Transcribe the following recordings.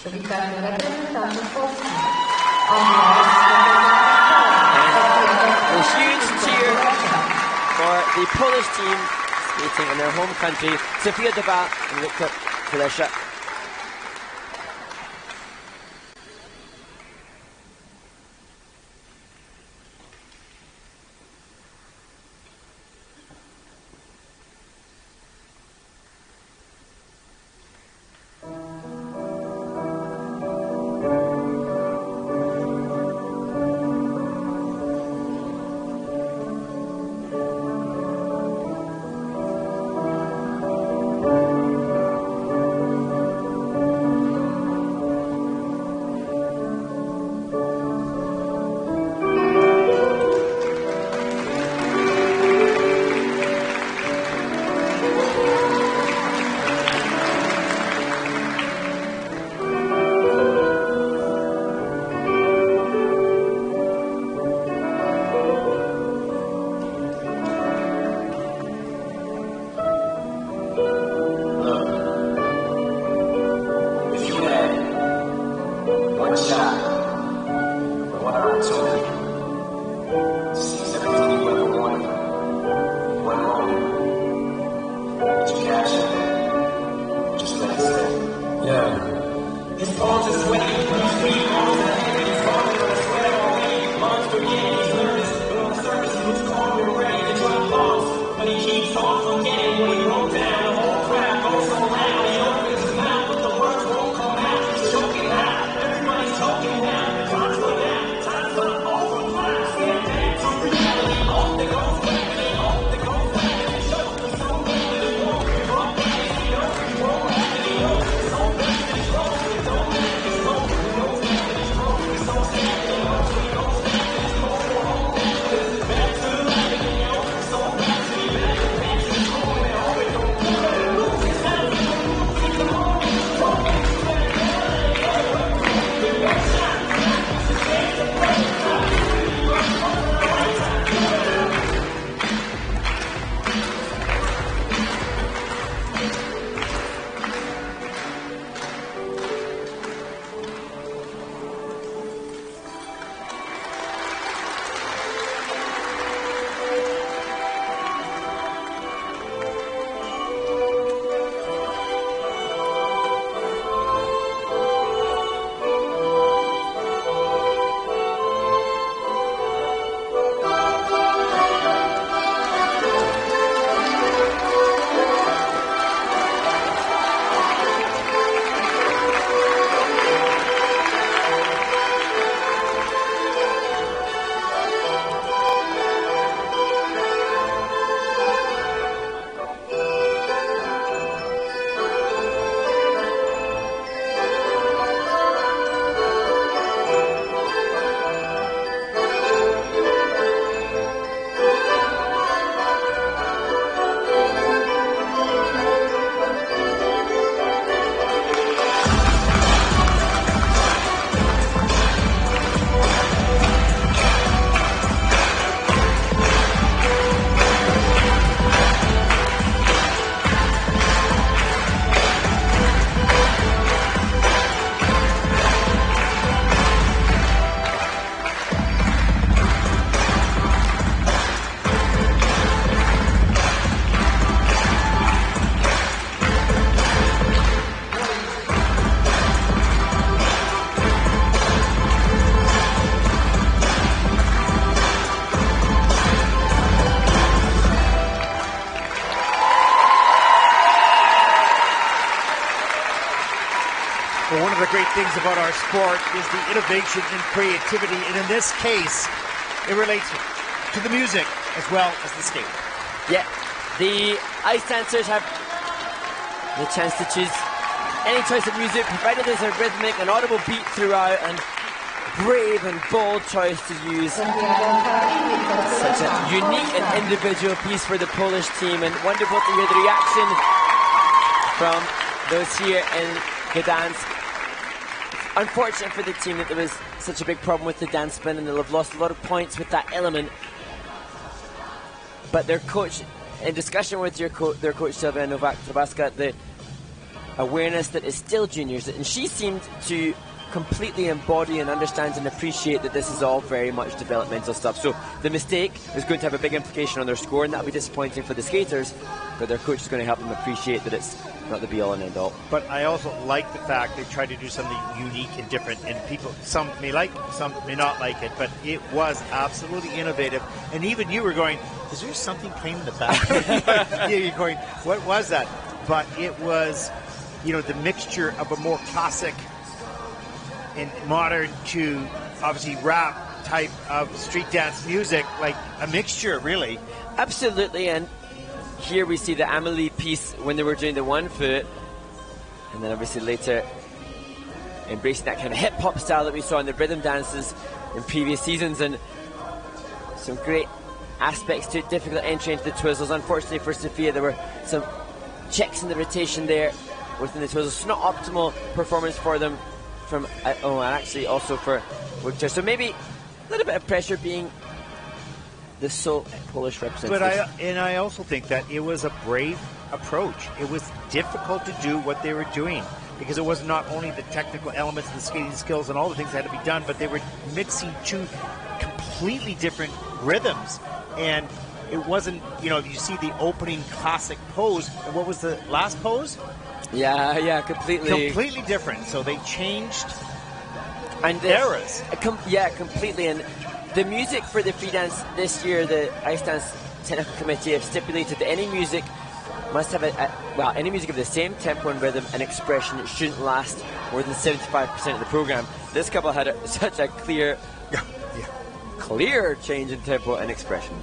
Przywitanie reprezentantów Polski. A huge cheer for the Polish team skating in their home country. Sofia DOVHAL and Victor KULESZA. Well, one of the great things about our sport is the innovation and creativity, and in this case, it relates to the music as well as the skating. Yeah, the ice dancers have the chance to choose any choice of music, provided there's a rhythmic and audible beat throughout, and brave and bold choice to use such a unique and individual piece for the Polish team, and wonderful to hear the reaction from those here in Gdansk. Unfortunate for the team that there was such a big problem with the dance spin, and they'll have lost a lot of points with that element. But their coach, in discussion with their coach Sylvain Novak-Trabaska, awareness that is still juniors, and she seemed to completely embody and understand and appreciate that this is all very much developmental stuff. So the mistake is going to have a big implication on their score, and that'll be disappointing for the skaters, but their coach is going to help them appreciate that it's not the be-all and end-all. But I also like the fact they tried to do something unique and different, and people, some may like, some may not like it, but it was absolutely innovative. And even you were going, is there something playing in the back? Yeah, you're going, what was that? But it was, you know, the mixture of a more classic and modern to obviously rap type of street dance music, like a mixture, really. Absolutely, and here we see the Amelie piece when they were doing the 1 foot, and then obviously later embracing that kind of hip-hop style that we saw in the rhythm dances in previous seasons, and some great aspects to it. Difficult entry into the twizzles. Unfortunately for Sophia, there were some checks in the rotation there within the twizzles. It's not optimal performance for them from, and actually also for Victor. So maybe a little bit of pressure being the sole Polish representative. But I also think that it was a brave approach. It was difficult to do what they were doing because it was not only the technical elements and the skating skills and all the things that had to be done, but they were mixing two completely different rhythms. And it wasn't, you know, you see the opening classic pose, and what was the last pose? Yeah, completely different. So they changed and eras. Completely. And the music for the free dance this year, the Ice Dance Technical Committee have stipulated that any music must have any music of the same tempo and rhythm and expression. It shouldn't last more than 75% of the program. This couple had such a clear change in tempo and expression.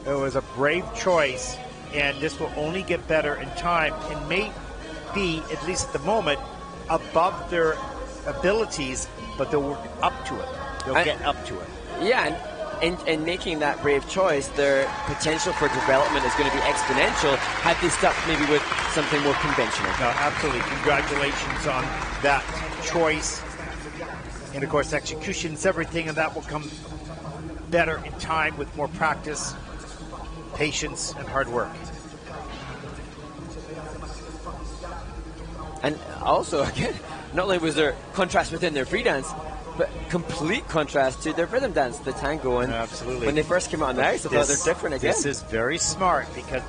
It was a brave choice, and this will only get better in time and may be, at least at the moment, above their abilities, but they'll work up to it. They'll get up to it. Yeah, and making that brave choice, their potential for development is going to be exponential had they stuck maybe with something more conventional. No, absolutely. Congratulations on that choice. And, of course, execution's everything, and that will come better in time with more practice, patience, and hard work. And also, again, not only was there contrast within their free dance, but complete contrast to their rhythm dance, the tango. And absolutely. When they first came out on the ice, I thought they're different again. This is very smart because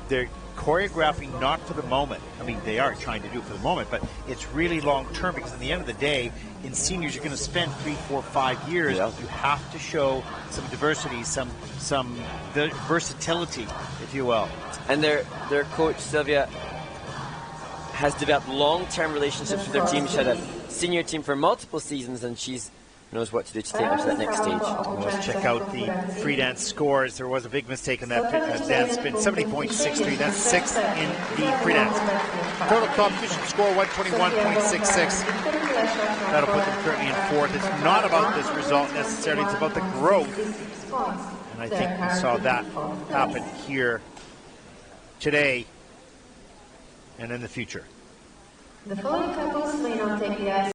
they're choreographing not for the moment. I mean, they are trying to do it for the moment, but it's really long term because at the end of the day, in seniors, you're going to spend 3, 4, 5 years. Yeah. You have to show some diversity, some versatility, if you will. And their coach, Sylvia, has developed long-term relationships with their team. She had a senior team for multiple seasons, and she knows what to do to take them to that next stage. Let's check out the free dance scores. There was a big mistake in that dance spin. 70.63. That's sixth in the free dance. Total competition score 121.66. That'll put them currently in fourth. It's not about this result necessarily. It's about the growth. And I think we saw that happen here today and in the future. The following couples may not take the